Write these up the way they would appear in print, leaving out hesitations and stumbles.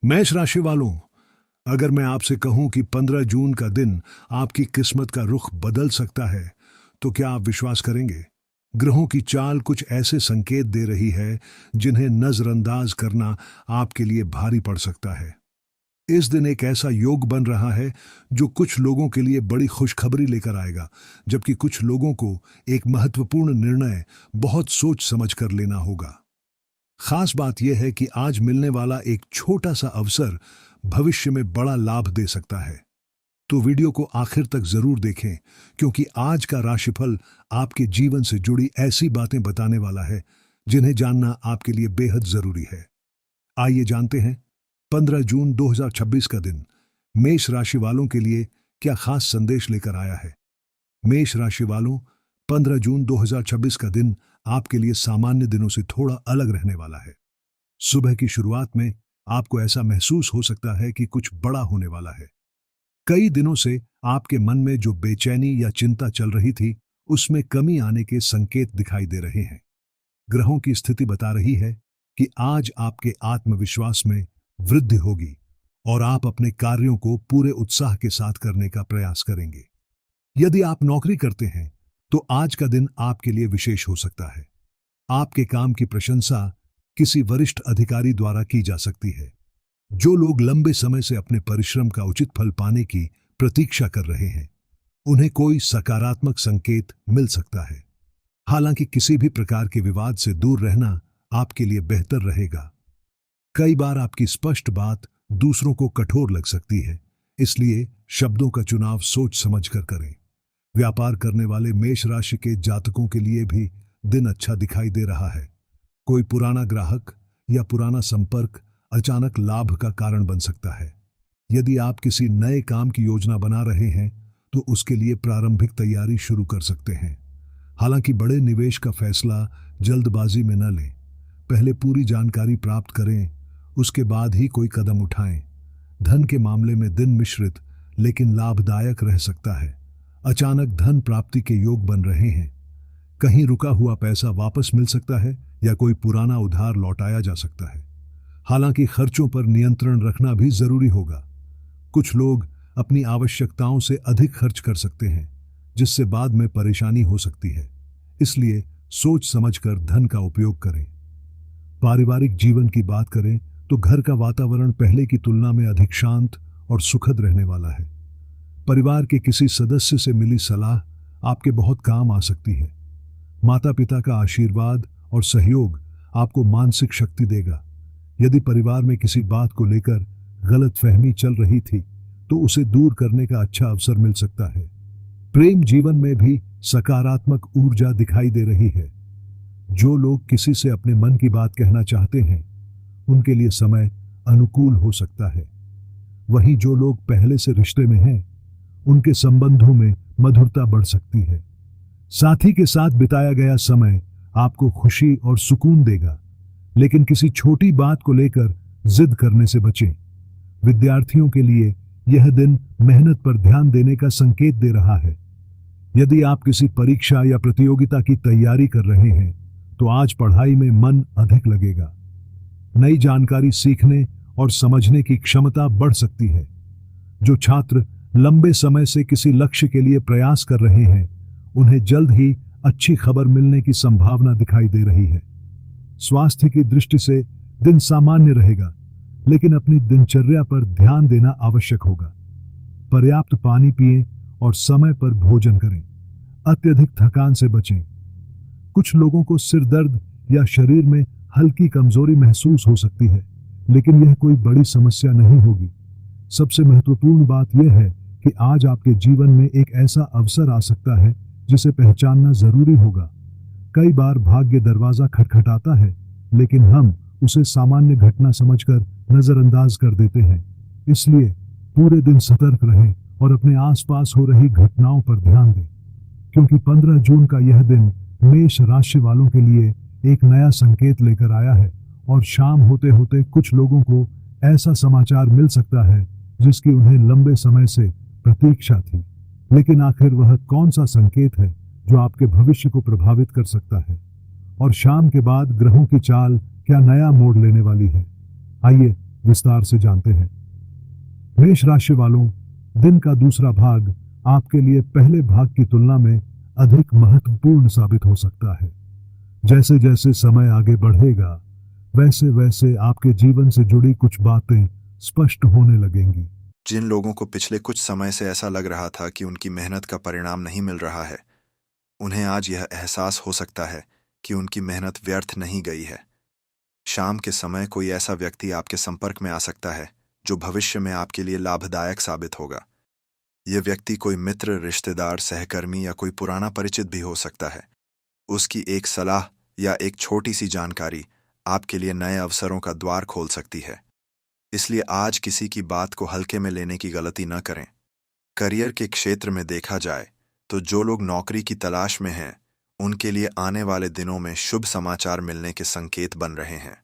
मेष राशि वालों, अगर मैं आपसे कहूं कि 15 जून का दिन आपकी किस्मत का रुख बदल सकता है, तो क्या आप विश्वास करेंगे? ग्रहों की चाल कुछ ऐसे संकेत दे रही है जिन्हें नजरअंदाज करना आपके लिए भारी पड़ सकता है। इस दिन एक ऐसा योग बन रहा है जो कुछ लोगों के लिए बड़ी खुशखबरी लेकर आएगा, जबकि कुछ लोगों को एक महत्वपूर्ण निर्णय बहुत सोच समझ कर लेना होगा। खास बात यह है कि आज मिलने वाला एक छोटा सा अवसर भविष्य में बड़ा लाभ दे सकता है। तो वीडियो को आखिर तक जरूर देखें, क्योंकि आज का राशिफल आपके जीवन से जुड़ी ऐसी बातें बताने वाला है जिन्हें जानना आपके लिए बेहद जरूरी है। आइए जानते हैं 15 जून 2026 का दिन मेष राशि वालों के लिए क्या खास संदेश लेकर आया है। मेष राशि वालों, 15 जून 2026 का दिन आपके लिए सामान्य दिनों से थोड़ा अलग रहने वाला है। सुबह की शुरुआत में आपको ऐसा महसूस हो सकता है कि कुछ बड़ा होने वाला है। कई दिनों से आपके मन में जो बेचैनी या चिंता चल रही थी, उसमें कमी आने के संकेत दिखाई दे रहे हैं। ग्रहों की स्थिति बता रही है कि आज आपके आत्मविश्वास में वृद्धि होगी और आप अपने कार्यों को पूरे उत्साह के साथ करने का प्रयास करेंगे। यदि आप नौकरी करते हैं तो आज का दिन आपके लिए विशेष हो सकता है। आपके काम की प्रशंसा किसी वरिष्ठ अधिकारी द्वारा की जा सकती है। जो लोग लंबे समय से अपने परिश्रम का उचित फल पाने की प्रतीक्षा कर रहे हैं, उन्हें कोई सकारात्मक संकेत मिल सकता है। हालांकि किसी भी प्रकार के विवाद से दूर रहना आपके लिए बेहतर रहेगा। कई बार आपकी स्पष्ट बात दूसरों को कठोर लग सकती है, इसलिए शब्दों का चुनाव सोच समझकर करें। व्यापार करने वाले मेष राशि के जातकों के लिए भी दिन अच्छा दिखाई दे रहा है। कोई पुराना ग्राहक या पुराना संपर्क अचानक लाभ का कारण बन सकता है। यदि आप किसी नए काम की योजना बना रहे हैं तो उसके लिए प्रारंभिक तैयारी शुरू कर सकते हैं। हालांकि बड़े निवेश का फैसला जल्दबाजी में न लें। पहले पूरी जानकारी प्राप्त करें, उसके बाद ही कोई कदम उठाएं। धन के मामले में दिन मिश्रित लेकिन लाभदायक रह सकता है। अचानक धन प्राप्ति के योग बन रहे हैं। कहीं रुका हुआ पैसा वापस मिल सकता है या कोई पुराना उधार लौटाया जा सकता है। हालांकि खर्चों पर नियंत्रण रखना भी जरूरी होगा। कुछ लोग अपनी आवश्यकताओं से अधिक खर्च कर सकते हैं, जिससे बाद में परेशानी हो सकती है। इसलिए सोच समझकर धन का उपयोग करें। पारिवारिक जीवन की बात करें तो घर का वातावरण पहले की तुलना में अधिक शांत और सुखद रहने वाला है। परिवार के किसी सदस्य से मिली सलाह आपके बहुत काम आ सकती है। माता पिता का आशीर्वाद और सहयोग आपको मानसिक शक्ति देगा। यदि परिवार में किसी बात को लेकर गलतफहमी चल रही थी तो उसे दूर करने का अच्छा अवसर मिल सकता है। प्रेम जीवन में भी सकारात्मक ऊर्जा दिखाई दे रही है। जो लोग किसी से अपने मन की बात कहना चाहते हैं, उनके लिए समय अनुकूल हो सकता है। वहीं जो लोग पहले से रिश्ते में हैं, उनके संबंधों में मधुरता बढ़ सकती है। साथी के साथ बिताया गया समय आपको खुशी और सुकून देगा, लेकिन किसी छोटी बात को लेकर जिद करने से बचें। विद्यार्थियों के लिए यह दिन मेहनत पर ध्यान देने का संकेत दे रहा है। यदि आप किसी परीक्षा या प्रतियोगिता की तैयारी कर रहे हैं तो आज पढ़ाई में मन अधिक लगेगा। नई जानकारी सीखने और समझने की क्षमता बढ़ सकती है। जो छात्र लंबे समय से किसी लक्ष्य के लिए प्रयास कर रहे हैं, उन्हें जल्द ही अच्छी खबर मिलने की संभावना दिखाई दे रही है। स्वास्थ्य की दृष्टि से दिन सामान्य रहेगा, लेकिन अपनी दिनचर्या पर ध्यान देना आवश्यक होगा। पर्याप्त पानी पिएं और समय पर भोजन करें। अत्यधिक थकान से बचें। कुछ लोगों को सिर दर्द या शरीर में हल्की कमजोरी महसूस हो सकती है, लेकिन यह कोई बड़ी समस्या नहीं होगी। सबसे महत्वपूर्ण बात यह है कि आज आपके जीवन में एक ऐसा अवसर आ सकता है जिसे पहचानना जरूरी होगा। कई बार भाग्य दरवाजा खटखटाता है, लेकिन हम उसे सामान्य घटना समझकर नजरअंदाज कर देते हैं। इसलिए पूरे दिन सतर्क रहें और अपने आसपास हो रही घटनाओं पर ध्यान दें, क्योंकि 15 जून का यह दिन मेष राशि वालों के लिए एक नया संकेत लेकर आया है और शाम होते होते कुछ लोगों को ऐसा समाचार मिल सकता है जिसकी उन्हें लंबे समय से प्रतीक्षा थी। लेकिन आखिर वह कौन सा संकेत है जो आपके भविष्य को प्रभावित कर सकता है, और शाम के बाद ग्रहों की चाल क्या नया मोड़ लेने वाली है? आइए विस्तार से जानते हैं। मेष राशि वालों, दिन का दूसरा भाग आपके लिए पहले भाग की तुलना में अधिक महत्वपूर्ण साबित हो सकता है। जैसे जैसे समय आगे बढ़ेगा, वैसे वैसे आपके जीवन से जुड़ी कुछ बातें स्पष्ट होने लगेंगी। जिन लोगों को पिछले कुछ समय से ऐसा लग रहा था कि उनकी मेहनत का परिणाम नहीं मिल रहा है, उन्हें आज यह एहसास हो सकता है कि उनकी मेहनत व्यर्थ नहीं गई है। शाम के समय कोई ऐसा व्यक्ति आपके संपर्क में आ सकता है जो भविष्य में आपके लिए लाभदायक साबित होगा। यह व्यक्ति कोई मित्र, रिश्तेदार, सहकर्मी या कोई पुराना परिचित भी हो सकता है। उसकी एक सलाह या एक छोटी सी जानकारी आपके लिए नए अवसरों का द्वार खोल सकती है। इसलिए आज किसी की बात को हल्के में लेने की गलती न करें। करियर के क्षेत्र में देखा जाए तो जो लोग नौकरी की तलाश में हैं, उनके लिए आने वाले दिनों में शुभ समाचार मिलने के संकेत बन रहे हैं।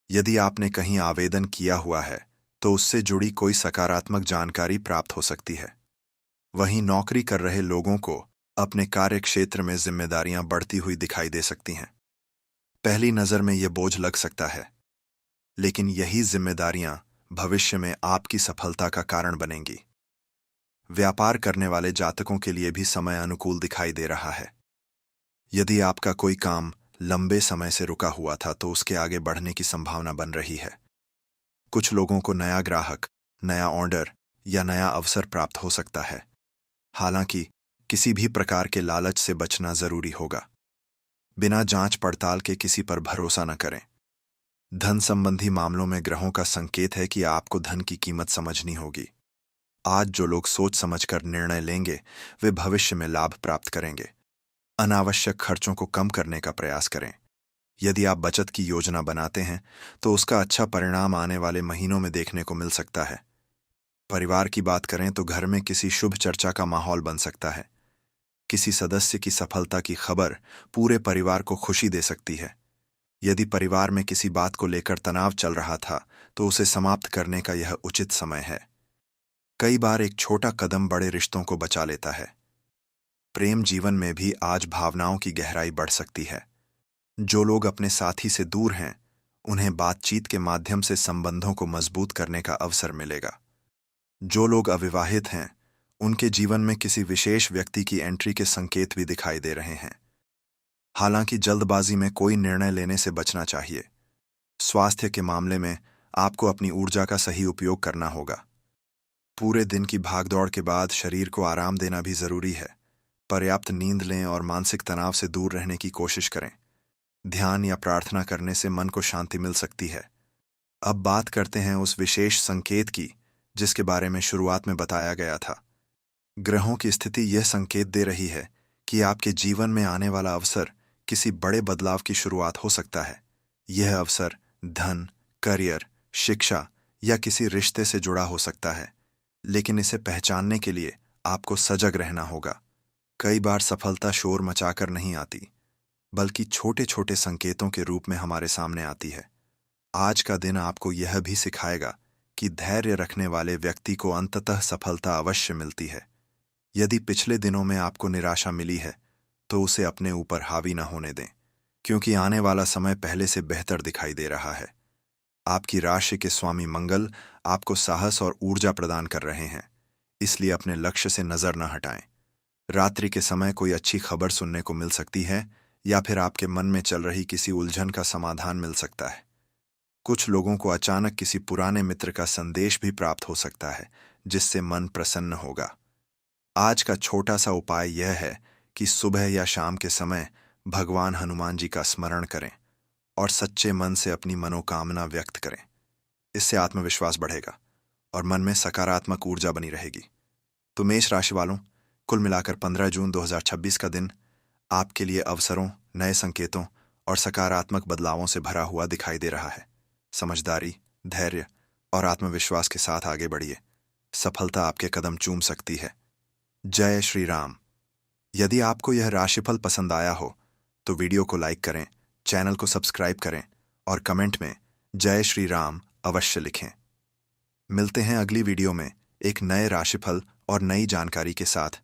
यदि आपने कहीं आवेदन किया हुआ है तो उससे जुड़ी कोई सकारात्मक जानकारी प्राप्त हो सकती है। वहीं नौकरी कर रहे लोगों को अपने कार्य क्षेत्र में जिम्मेदारियां बढ़ती हुई दिखाई दे सकती हैं। पहली नजर में यह बोझ लग सकता है, लेकिन यही जिम्मेदारियां भविष्य में आपकी सफलता का कारण बनेंगी। व्यापार करने वाले जातकों के लिए भी समय अनुकूल दिखाई दे रहा है। यदि आपका कोई काम लंबे समय से रुका हुआ था तो उसके आगे बढ़ने की संभावना बन रही है। कुछ लोगों को नया ग्राहक, नया ऑर्डर या नया अवसर प्राप्त हो सकता है। हालांकि किसी भी प्रकार के लालच से बचना जरूरी होगा। बिना जांच पड़ताल के किसी पर भरोसा न करें। धन संबंधी मामलों में ग्रहों का संकेत है कि आपको धन की कीमत समझनी होगी। आज जो लोग सोच समझकर निर्णय लेंगे, वे भविष्य में लाभ प्राप्त करेंगे। अनावश्यक खर्चों को कम करने का प्रयास करें। यदि आप बचत की योजना बनाते हैं तो उसका अच्छा परिणाम आने वाले महीनों में देखने को मिल सकता है। परिवार की बात करें तो घर में किसी शुभ चर्चा का माहौल बन सकता है। किसी सदस्य की सफलता की खबर पूरे परिवार को खुशी दे सकती है। यदि परिवार में किसी बात को लेकर तनाव चल रहा था तो उसे समाप्त करने का यह उचित समय है। कई बार एक छोटा कदम बड़े रिश्तों को बचा लेता है। प्रेम जीवन में भी आज भावनाओं की गहराई बढ़ सकती है। जो लोग अपने साथी से दूर हैं, उन्हें बातचीत के माध्यम से संबंधों को मजबूत करने का अवसर मिलेगा। जो लोग अविवाहित हैं, उनके जीवन में किसी विशेष व्यक्ति की एंट्री के संकेत भी दिखाई दे रहे हैं। हालांकि जल्दबाजी में कोई निर्णय लेने से बचना चाहिए। स्वास्थ्य के मामले में आपको अपनी ऊर्जा का सही उपयोग करना होगा। पूरे दिन की भागदौड़ के बाद शरीर को आराम देना भी जरूरी है। पर्याप्त नींद लें और मानसिक तनाव से दूर रहने की कोशिश करें। ध्यान या प्रार्थना करने से मन को शांति मिल सकती है। अब बात करते हैं उस विशेष संकेत की जिसके बारे में शुरुआत में बताया गया था। ग्रहों की स्थिति यह संकेत दे रही है कि आपके जीवन में आने वाला अवसर किसी बड़े बदलाव की शुरुआत हो सकता है। यह अवसर धन, करियर, शिक्षा या किसी रिश्ते से जुड़ा हो सकता है, लेकिन इसे पहचानने के लिए आपको सजग रहना होगा। कई बार सफलता शोर मचाकर नहीं आती, बल्कि छोटे छोटे संकेतों के रूप में हमारे सामने आती है। आज का दिन आपको यह भी सिखाएगा कि धैर्य रखने वाले व्यक्ति को अंततः सफलता अवश्य मिलती है। यदि पिछले दिनों में आपको निराशा मिली है तो उसे अपने ऊपर हावी न होने दें, क्योंकि आने वाला समय पहले से बेहतर दिखाई दे रहा है। आपकी राशि के स्वामी मंगल आपको साहस और ऊर्जा प्रदान कर रहे हैं, इसलिए अपने लक्ष्य से नजर न हटाएं। रात्रि के समय कोई अच्छी खबर सुनने को मिल सकती है या फिर आपके मन में चल रही किसी उलझन का समाधान मिल सकता है। कुछ लोगों को अचानक किसी पुराने मित्र का संदेश भी प्राप्त हो सकता है, जिससे मन प्रसन्न होगा। आज का छोटा सा उपाय यह है कि सुबह या शाम के समय भगवान हनुमान जी का स्मरण करें और सच्चे मन से अपनी मनोकामना व्यक्त करें। इससे आत्मविश्वास बढ़ेगा और मन में सकारात्मक ऊर्जा बनी रहेगी। तो मेष राशि वालों, कुल मिलाकर 15 जून 2026 का दिन आपके लिए अवसरों, नए संकेतों और सकारात्मक बदलावों से भरा हुआ दिखाई दे रहा है। समझदारी, धैर्य और आत्मविश्वास के साथ आगे बढ़िए। सफलता आपके कदम चूम सकती है। जय श्री राम। यदि आपको यह राशिफल पसंद आया हो तो वीडियो को लाइक करें, चैनल को सब्सक्राइब करें और कमेंट में जय श्री राम अवश्य लिखें। मिलते हैं अगली वीडियो में एक नए राशिफल और नई जानकारी के साथ।